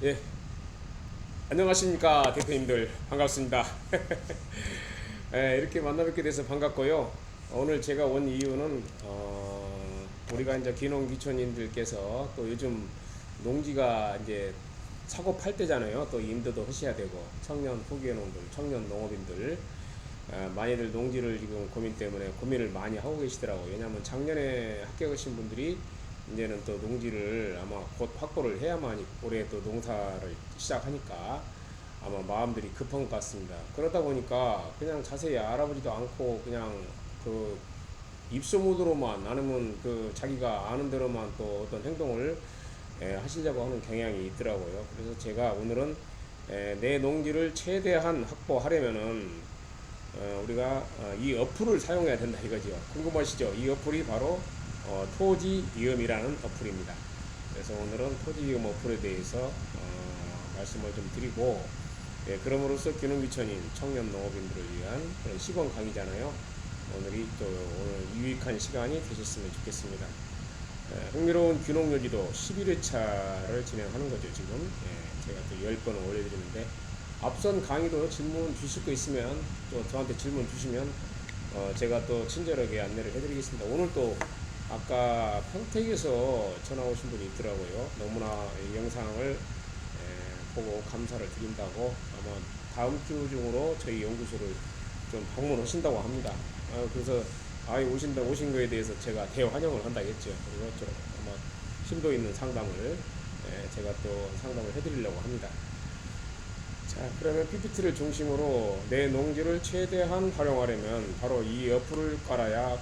예, 안녕하십니까 대표님들 반갑습니다. 예, 이렇게 만나 뵙게 돼서 반갑고요. 오늘 제가 온 이유는 우리가 이제 귀농귀촌인들께서 또 요즘 농지가 이제 사고 팔 때잖아요. 또 임대도 하셔야 되고 청년 후기농들, 청년 농업인들 많이들 농지를 지금 고민 때문에 고민을 많이 하고 계시더라고요. 왜냐하면 작년에 합격하신 분들이 이제는 또 농지를 아마 곧 확보를 해야만 올해 또 농사를 시작하니까 아마 마음들이 급한 것 같습니다. 그러다 보니까 그냥 자세히 알아보지도 않고 그냥 그 입소문으로만 아니면 그 자기가 아는 대로만 또 어떤 행동을 하시려고 하는 경향이 있더라고요. 그래서 제가 오늘은 내 농지를 최대한 확보하려면은 우리가 이 어플을 사용해야 된다 이거죠. 궁금하시죠? 이 어플이 바로 토지이음이라는 어플입니다. 그래서 오늘은 토지이음 어플에 대해서 말씀을 좀 드리고, 그럼으로써 귀농귀촌인 청년 농업인들을 위한 그런 시범 강의잖아요. 오늘 유익한 시간이 되셨으면 좋겠습니다. 흥미로운 귀농요지도 11회차를 진행하는 거죠, 지금. 제가 또 10번을 올려드리는데, 앞선 강의도 질문 주실 거 있으면 또 저한테 질문 주시면 제가 또 친절하게 안내를 해드리겠습니다. 오늘 또 아까 평택에서 전화 오신 분이 있더라고요. 너무나 이 영상을 보고 감사를 드린다고 아마 다음 주 중으로 저희 연구소를 좀 방문하신다고 합니다. 그래서 오신 거에 대해서 제가 대환영을 한다겠죠. 그리고 좀 아마 심도 있는 상담을 제가 또 상담을 해드리려고 합니다. 자, 그러면 PPT를 중심으로 내 농지를 최대한 활용하려면 바로 이 어플을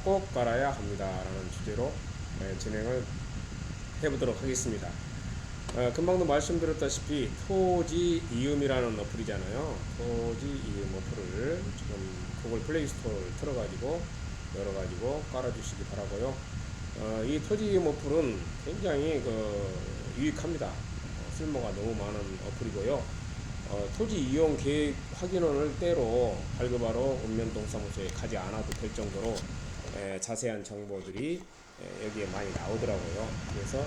꼭 깔아야 합니다. 라는 주제로 진행을 해보도록 하겠습니다. 금방도 말씀드렸다시피 토지 이음이라는 어플이잖아요. 토지 이음 어플을 지금 구글 플레이 스토어를 틀어가지고 열어가지고 깔아주시기 바라고요. 이 토지 이음 어플은 굉장히 유익합니다. 쓸모가 너무 많은 어플이고요. 토지 이용 계획 확인원을 때로 발급하러 읍면동사무소에 가지 않아도 될 정도로 자세한 정보들이 여기에 많이 나오더라고요. 그래서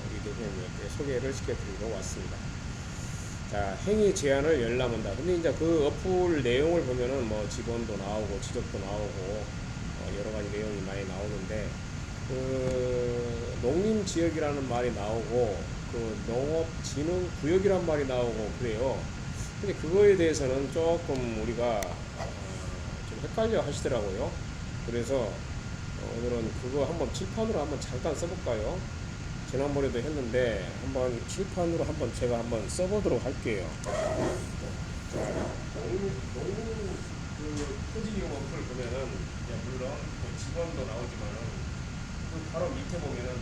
우리 대표님께 소개를 시켜드리러 왔습니다. 자, 행위 제한을 열람한다. 근데 이제 그 어플 내용을 보면은 뭐 지번도 나오고 지적도 나오고 여러 가지 내용이 많이 나오는데 그 농림지역이라는 말이 나오고 그 농업진흥구역이란 말이 나오고 그래요. 근데 그거에 대해서는 조금 우리가 좀 헷갈려 하시더라고요. 그래서 오늘은 그거 한번 칠판으로 한번 잠깐 써볼까요? 지난번에도 했는데 한번 칠판으로 한번 제가 한번 써보도록 할게요. 그 토지이용 어플 보면은 물론 그 직원도 나오지만은 그 바로 밑에 보면은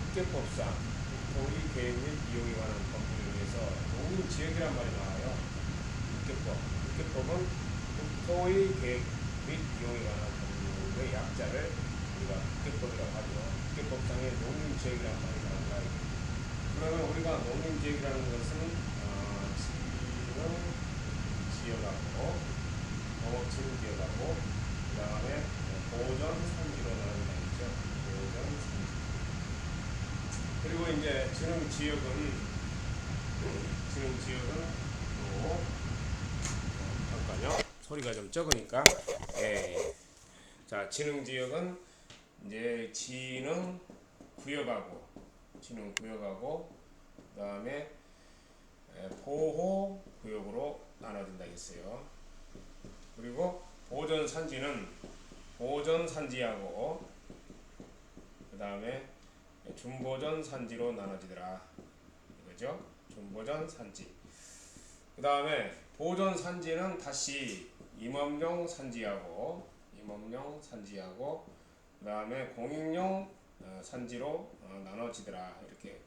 국계법상 국토의 계획 및 이용에 관한 법률에 의해서 농림지역이란 말이 나와요. 국계법. 국계법은 국토의 계획 및 이용에 관한 법률의 약자를 우리가 국계법이라고 하죠. 국계법상의 농림지역이란 말이 나온다. 그러면 우리가 농림지역이라는 것은 지능 지역하고 농업지능지역하고 그 다음에 보전산지로 나눈다 했죠. 보전산지. 그리고 이제 지능지역은 또 잠깐요. 소리가 좀 적으니까. 예. 자, 지능지역은 이제 지능구역하고 그다음에 보호구역으로 나눠진다 했어요. 그리고 보전산지하고 그다음에 준보전산지로 나눠지더라. 이거죠? 준보전산지. 그다음에 보전산지는 다시 임업용 산지하고 그다음에 공익용 산지로 나눠지더라. 이렇게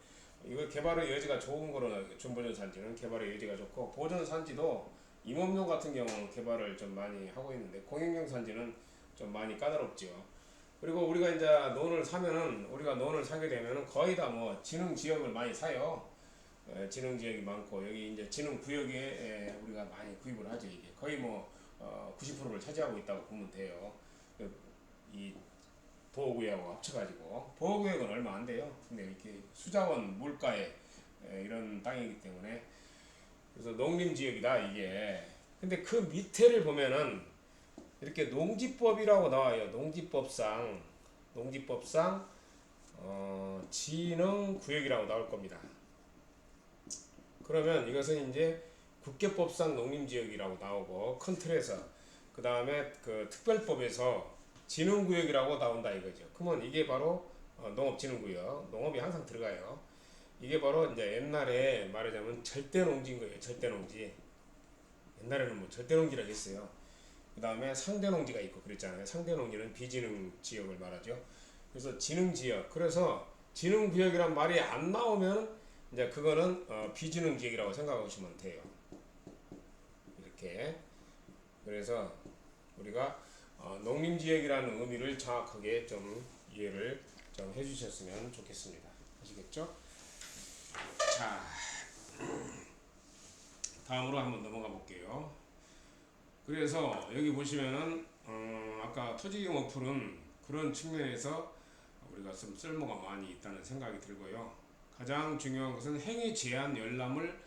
이거 개발의 여지가 좋은 거로 준보전 산지는 개발의 여지가 좋고 보전 산지도 임업용 같은 경우는 개발을 좀 많이 하고 있는데 공익용 산지는 좀 많이 까다롭죠. 그리고 우리가 논을 사게 되면은 거의 다 뭐 진흥 지역을 많이 사요. 진흥 지역이 많고 여기 이제 진흥 구역에 우리가 많이 구입을 하죠. 이게 거의 뭐 90%를 차지하고 있다고 보면 돼요. 이 보호구역하고 합쳐가지고 보호구역은 얼마 안 돼요. 근데 이렇게 수자원 물가에 이런 땅이기 때문에 그래서 농림지역이다 이게. 근데 그 밑에를 보면은 이렇게 농지법이라고 나와요. 농지법상 진흥구역이라고 나올 겁니다. 그러면 이것은 이제 국계법상 농림지역이라고 나오고 큰 틀에서 그 다음에 그 특별법에서 진흥구역이라고 나온다 이거죠. 그러면 이게 바로 농업진흥구역, 농업이 항상 들어가요. 이게 바로 이제 옛날에 말하자면 절대농지인 거예요. 절대농지. 옛날에는 뭐 절대농지라고 했어요. 그 다음에 상대농지가 있고 그랬잖아요. 상대농지는 비진흥 지역을 말하죠. 그래서 진흥지역. 그래서 진흥구역이란 말이 안 나오면 이제 그거는 비진흥 지역이라고 생각하시면 돼요. 이렇게. 그래서 우리가 농림지역이라는 의미를 정확하게 좀 이해를 좀 해주셨으면 좋겠습니다. 아시겠죠? 자, 다음으로 한번 넘어가 볼게요. 그래서 여기 보시면은 아까 토지이용 어플은 그런 측면에서 우리가 좀 쓸모가 많이 있다는 생각이 들고요. 가장 중요한 것은 행위 제한 열람을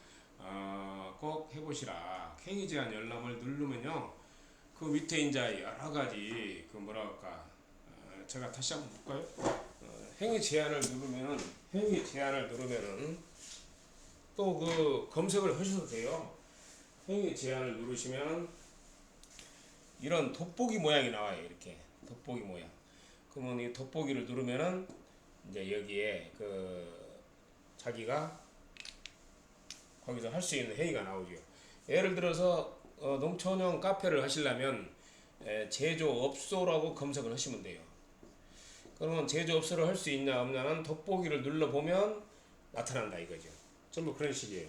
꼭 해보시라. 행위 제한 열람을 누르면요, 그 밑에 이제 여러 가지 그 뭐랄까 제가 다시 한번 볼까요? 행위 제한을 누르면은 또 그 검색을 하셔도 돼요. 행위 제한을 누르시면 이런 돋보기 모양이 나와요. 이렇게 돋보기 모양. 그러면 이 돋보기를 누르면은 이제 여기에 그 자기가 거기서 할 수 있는 행위가 나오죠. 예를 들어서 농촌형 카페를 하시려면 제조업소라고 검색을 하시면 돼요. 그러면 제조업소를 할 수 있냐 없냐는 돋보기를 눌러보면 나타난다 이거죠. 전부 그런 식이에요.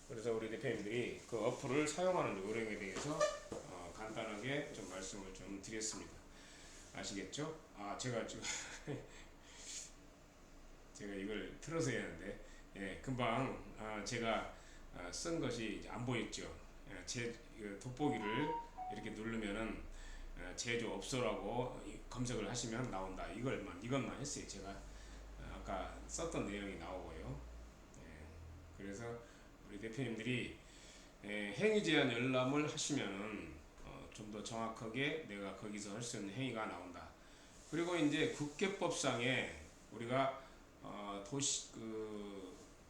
그래서 우리 대표님들이 그 어플을 사용하는 요령에 대해서 간단하게 좀 말씀을 좀 드렸습니다. 아시겠죠? 제가 지금 제가 이걸 틀어서 해야 하는데, 금방 제가 쓴 것이 이제 안 보였죠. 제 돋보기를 이렇게 누르면은 제조업소라고 검색을 하시면 나온다. 이것만 했어요. 제가 아까 썼던 내용이 나오고요. 그래서 우리 대표님들이 행위 제한 열람을 하시면은 좀 더 정확하게 내가 거기서 할 수 있는 행위가 나온다. 그리고 이제 국계법상에 우리가 도시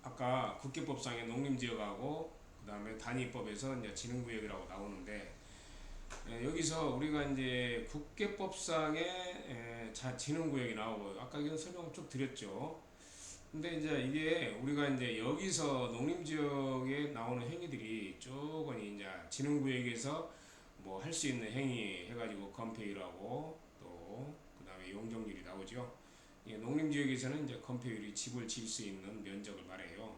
아까 국계법상의 농림지역하고 그 다음에 단위법에서 이제 진흥구역이라고 나오는데, 여기서 우리가 이제 국계법상의 진흥구역이 나오고 아까 이런 설명을 쭉 드렸죠. 근데 이제 이게 우리가 이제 여기서 농림지역에 나오는 행위들이 조금 이제 진흥구역에서 뭐 할 수 있는 행위 해가지고 건폐율하고 또 그 다음에 용적률이 나오죠. 농림지역에서는 이제 건폐율이 집을 지을 수 있는 면적을 말해요.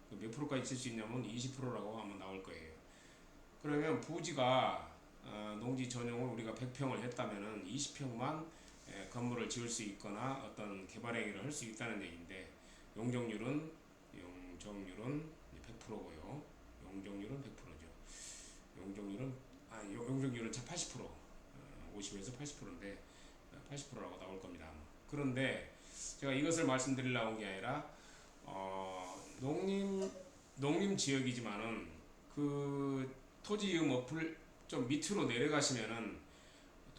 몇 프로까지 칠 수 있냐면 20%라고 하면 나올 거예요. 그러면 부지가 농지 전용을 우리가 100평을 했다면은 20평만 건물을 지을 수 있거나 어떤 개발 행위를 할 수 있다는 얘기인데, 용적률은 100%고요. 용적률은 100%죠. 용적률은 80%, 50에서 80%인데 80%라고 나올 겁니다. 그런데 제가 이것을 말씀드리려고 한 게 아니라 농림 지역이지만은 그 토지 이음 어플 좀 밑으로 내려가시면은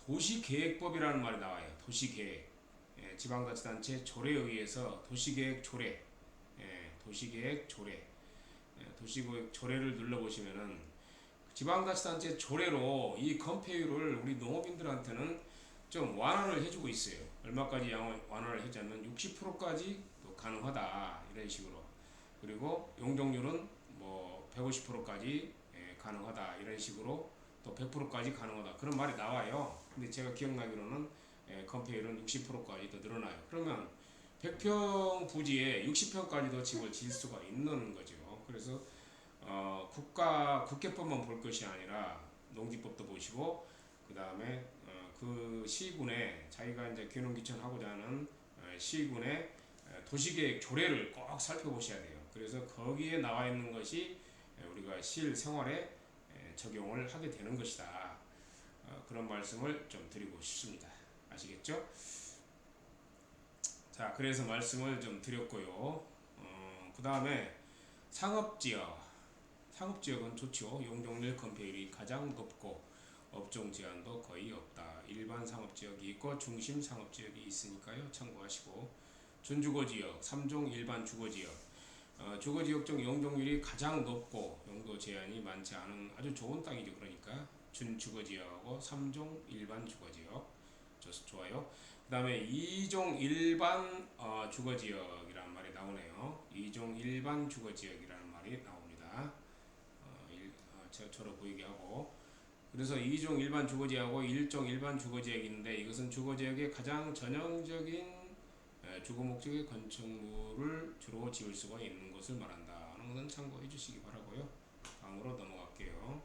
도시계획법이라는 말이 나와요. 도시계획. 지방자치단체 조례에 의해서 도시계획 조례. 도시계획 조례. 도시계획 조례를 눌러보시면은 지방자치단체 조례로 이 건폐율을 우리 농업인들한테는 좀 완화를 해주고 있어요. 얼마까지 완화를 해주냐면 60%까지 또 가능하다 이런 식으로. 그리고 용적률은 뭐 150%까지 가능하다 이런 식으로, 또 100%까지 가능하다 그런 말이 나와요. 근데 제가 기억나기로는 건폐율은 60%까지 더 늘어나요. 그러면 100평 부지에 60평까지도 집을 지을 수가 있는 거죠. 그래서 국계법만 볼 것이 아니라 농지법도 보시고, 그 다음에 그 시군에 자기가 이제 귀농귀촌 하고자 하는 시군의 도시계획 조례를 꼭 살펴보셔야 돼요. 그래서 거기에 나와 있는 것이 우리가 실생활에 적용을 하게 되는 것이다. 그런 말씀을 좀 드리고 싶습니다. 아시겠죠? 자, 그래서 말씀을 좀 드렸고요. 그 다음에 상업지역. 상업지역은 좋죠. 용적률 건폐율이 가장 높고 업종 제한도 거의 없다. 일반 상업지역이 있고 중심 상업지역이 있으니까요. 참고하시고 준주거지역, 3종 일반 주거지역. 주거지역 중 용적률이 가장 높고 용도 제한이 많지 않은 아주 좋은 땅이죠. 그러니까 준주거지역하고 3종 일반 주거지역 좋아요. 그 다음에 2종 일반 주거지역이라는 말이 나오네요. 2종 일반 주거지역이라는 말이 나옵니다. 저로 보이게 하고, 그래서 2종 일반 주거지역하고 1종 일반 주거지역이 있는데, 이것은 주거지역의 가장 전형적인 주거 목적의 건축물을 주로 지을 수가 있는 것을 말한다 하는 것은 참고해 주시기 바라고요. 다음으로 넘어갈게요.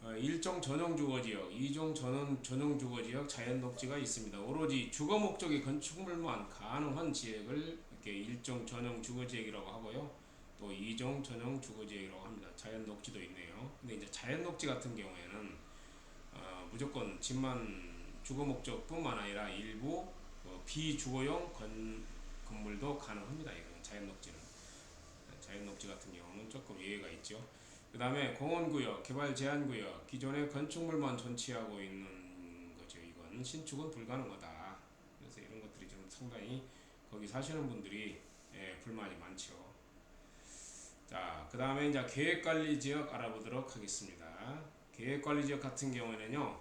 1종 전용주거지역, 2종 전용주거지역, 자연녹지가 있습니다. 오로지 주거 목적의 건축물만 가능한 지역을 이렇게 1종 전용주거지역이라고 하고요. 또 2종 전용주거지역이라고 합니다. 자연녹지도 있네요. 근데 이제 자연녹지 같은 경우에는 무조건 집만 주거 목적뿐만 아니라 일부 비주거용 건물도 가능합니다. 이건 자연녹지는. 자연녹지 같은 경우는 조금 예외가 있죠. 그 다음에 공원구역, 개발제한구역, 기존의 건축물만 존치하고 있는 거죠. 이건 신축은 불가능하다. 그래서 이런 것들이 좀 상당히 거기 사시는 분들이 불만이 많죠. 자, 그 다음에 이제 계획관리지역 알아보도록 하겠습니다. 계획관리지역 같은 경우에는요,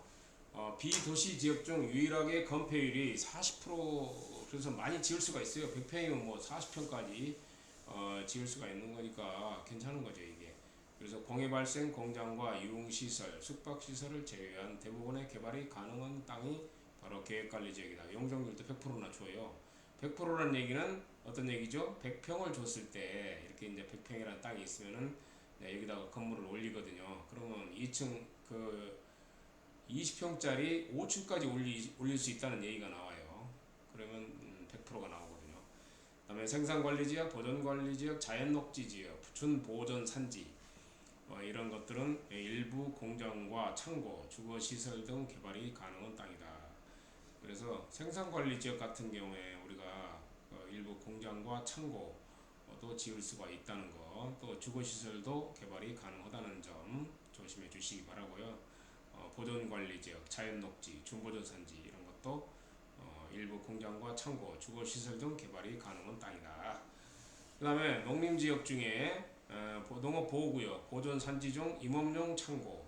비도시 지역 중 유일하게 건폐율이 40%, 그래서 많이 지을 수가 있어요. 100평이면 뭐 40평까지 지을 수가 있는 거니까 괜찮은 거죠, 이게. 그래서 공해 발생 공장과 유흥시설, 숙박시설을 제외한 대부분의 개발이 가능한 땅이 바로 계획관리지역이다. 용적률도 100%나 줘요. 100%라는 얘기는 어떤 얘기죠? 100평을 줬을 때 이렇게 이제 100평이라는 땅이 있으면은 여기다가 건물을 올리거든요. 그러면 2층 20평짜리 5층까지 올릴 수 있다는 얘기가 나와요. 그러면 100%가 나오거든요. 그 다음에 생산관리지역, 보존관리지역, 자연녹지지역, 준보존산지, 이런 것들은 일부 공장과 창고, 주거시설 등 개발이 가능한 땅이다. 그래서 생산관리지역 같은 경우에 우리가 일부 공장과 창고도 지을 수가 있다는 거, 또 주거시설도 개발이 가능하다는 점 조심해 주시기 바라고요. 보존관리지역, 자연녹지, 준보존산지 이런 것도 일부 공장과 창고, 주거시설 등 개발이 가능한 땅이다. 그 다음에 농림지역 중에 농업보호구역, 보존산지 중 임업용 창고,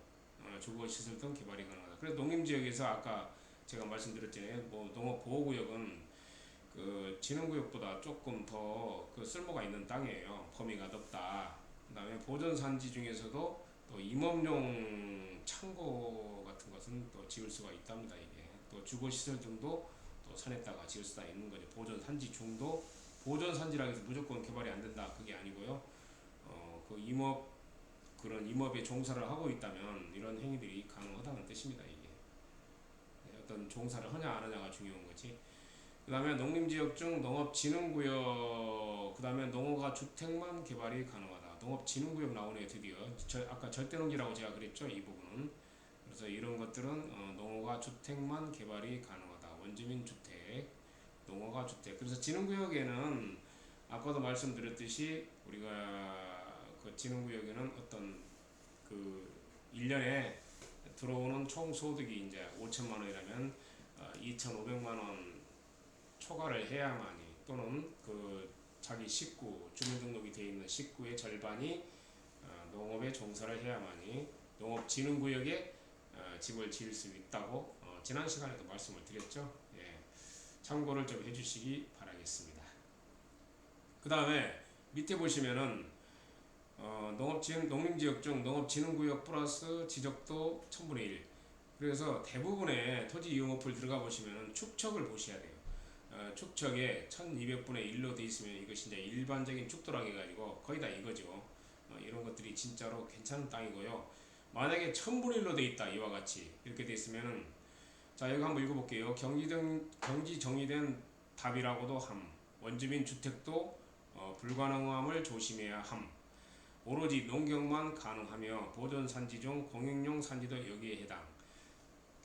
주거시설 등 개발이 가능하다. 그래서 농림지역에서 아까 제가 말씀드렸잖아요. 뭐 농업보호구역은 그 진흥구역보다 조금 더 그 쓸모가 있는 땅이에요. 범위가 넓다. 그 다음에 보존산지 중에서도 또 임업용 창고 같은 것은 또 지을 수가 있답니다. 이게 또 주거시설 등도 또 산에다가 지을 수가 있는 거죠. 보존산지 중도 보존산지라고 해서 무조건 개발이 안 된다. 그게 아니고요. 그 그런 임업에 종사를 하고 있다면 이런 행위들이 가능하다는 뜻입니다. 이게 어떤 종사를 하냐 안 하냐가 중요한 거지. 그 다음에 농림지역 중 농업진흥구역, 그 다음에 농어가 주택만 개발이 가능하다. 농업진흥구역 나오네요. 드디어 아까 절대농지라고 제가 그랬죠. 이 부분은. 그래서 이런 것들은 농어가 주택만 개발이 가능하다. 원주민 주택, 농어가 주택. 그래서 진흥구역에는 아까도 말씀드렸듯이 우리가 그 진흥구역에는 어떤 그 1년에 들어오는 총 소득이 이제 5천만 원이라면 2,500만 원 초과를 해야만이, 또는 그 자기 식구, 주민등록이 되어 있는 식구의 절반이 농업에 종사를 해야만이 농업진흥구역에 집을 지을 수 있다고 지난 시간에도 말씀을 드렸죠. 예, 참고를 좀 해주시기 바라겠습니다. 그 다음에 밑에 보시면은 농림지역 중 농업진흥구역 플러스 지적도 1000분의 1. 그래서 대부분의 토지 이용 어플 들어가 보시면 축척을 보셔야 돼요. 축척에 1200분의 1로 되어 있으면 이것이 이제 일반적인 축도라고 해가지고 거의 다 이거죠. 이런 것들이 진짜로 괜찮은 땅이고요. 만약에 1000분의 1로 되어 있다. 이와 같이 이렇게 되어 있으면은, 자, 여기 한번 읽어볼게요. 경지 정의된 답이라고도 함. 원주민 주택도 불가능함을 조심해야 함. 오로지 농경만 가능하며 보존산지 중 공익용 산지도 여기에 해당.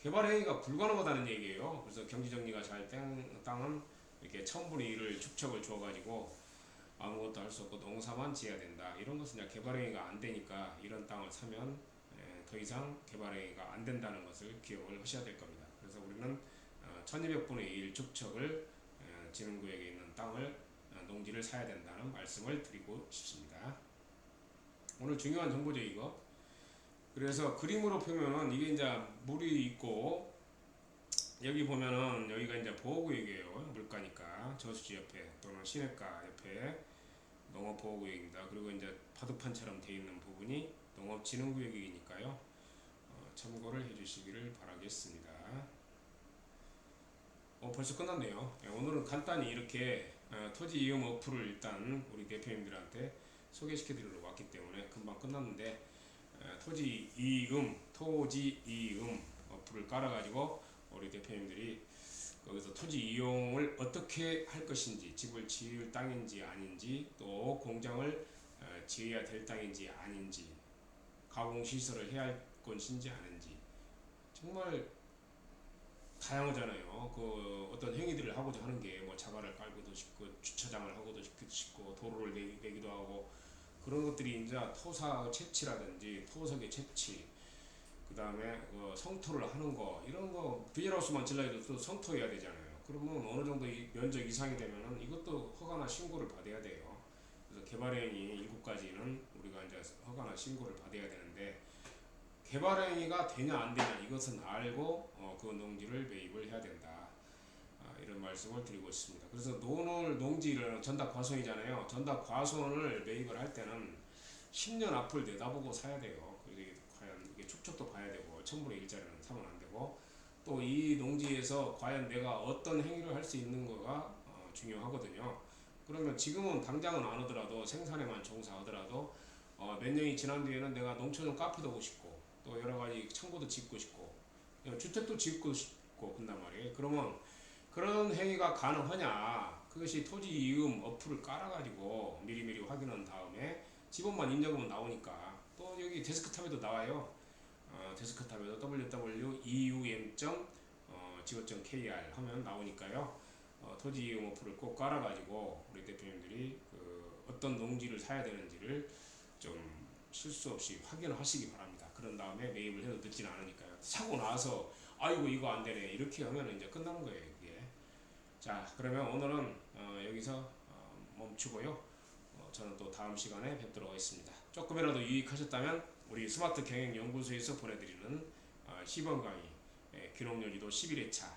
개발 행위가 불가능하다는 얘기예요. 그래서 경지 정리가 잘 된 땅은 이렇게 1000분의 1을 축척을 주어가지고 아무것도 할 수 없고 농사만 지어야 된다. 이런 것은 이제 개발행위가 안 되니까 이런 땅을 사면 더 이상 개발행위가 안 된다는 것을 기억을 하셔야 될 겁니다. 그래서 우리는 1200분의 1 축척을 진흥구역에 있는 땅을 농지를 사야 된다는 말씀을 드리고 싶습니다. 오늘 중요한 정보죠 이거. 그래서 그림으로 보면은 이게 이제 물이 있고 여기 보면은 여기가 이제 보호구역이에요. 물가니까 저수지 옆에 또는 시냇가 옆에 농업보호구역입니다. 그리고 이제 바둑판처럼 되어 있는 부분이 농업진흥구역이니까요. 참고를 해주시기를 바라겠습니다. 벌써 끝났네요. 오늘은 간단히 이렇게 토지 이음 어플을 일단 우리 대표님들한테 소개시켜 드리러 왔기 때문에 금방 끝났는데 토지 이음 어플을 깔아가지고 우리 대표님들이 거기서 토지 이용을 어떻게 할 것인지, 집을 지을 땅인지 아닌지, 또 공장을 지어야 될 땅인지 아닌지, 가공시설을 해야 할 것인지 아닌지, 정말 다양하잖아요. 그 어떤 행위들을 하고자 하는 게 뭐 자갈을 깔고도 싶고 주차장을 하고도 싶고 도로를 내기도 하고 그런 것들이 이제 토사 채취라든지 토석의 채취, 그 다음에 성토를 하는 거 이런 거 비닐하우스만 질러도 또 성토해야 되잖아요. 그러면 어느 정도 면적 이상이 되면은 이것도 허가나 신고를 받아야 돼요. 그래서 개발행위 7가지는 우리가 이제 허가나 신고를 받아야 되는데 개발행위가 되냐 안 되냐 이것은 알고 그 농지를 매입을 해야 된다. 이런 말씀을 드리고 있습니다. 그래서 농지를 전답 과수원이잖아요. 전답 과수원을 매입을 할 때는 10년 앞을 내다보고 사야 돼요. 이게 과연 이게 축척도 봐야 되고 1000분의 1짜리는 사면 안 되고 또 이 농지에서 과연 내가 어떤 행위를 할 수 있는 거가 중요하거든요. 그러면 지금은 당장은 안 하더라도 생산에만 종사하더라도 몇 년이 지난 뒤에는 내가 농촌 카페도 하고 싶고 또 여러 가지 창고도 짓고 싶고 주택도 짓고 싶고 그런단 말이에요. 그러면 그런 행위가 가능하냐? 그것이 토지 이음 어플을 깔아가지고 미리미리 확인한 다음에 지번만 인정하면 나오니까 또 여기 데스크탑에도 나와요. 데스크탑에도 www.eum.go.kr 하면 나오니까요. 토지 이용 어플을 꼭 깔아가지고 우리 대표님들이 어떤 농지를 사야 되는지를 좀 실수 없이 확인을 하시기 바랍니다. 그런 다음에 매입을 해도 늦지는 않으니까요. 사고 나서 아이고 이거 안 되네 이렇게 하면 이제 끝나는 거예요 이게. 자 그러면 오늘은 여기서 멈추고요. 저는 또 다음 시간에 뵙도록 하겠습니다. 조금이라도 유익하셨다면 우리 스마트 경영 연구소에서 보내드리는 시범 강의 귀농여지도 11회차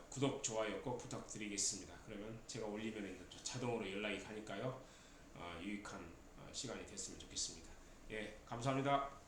구독 좋아요 꼭 부탁드리겠습니다. 그러면 제가 올리면 자동으로 연락이 가니까요. 유익한 시간이 됐으면 좋겠습니다. 예, 감사합니다.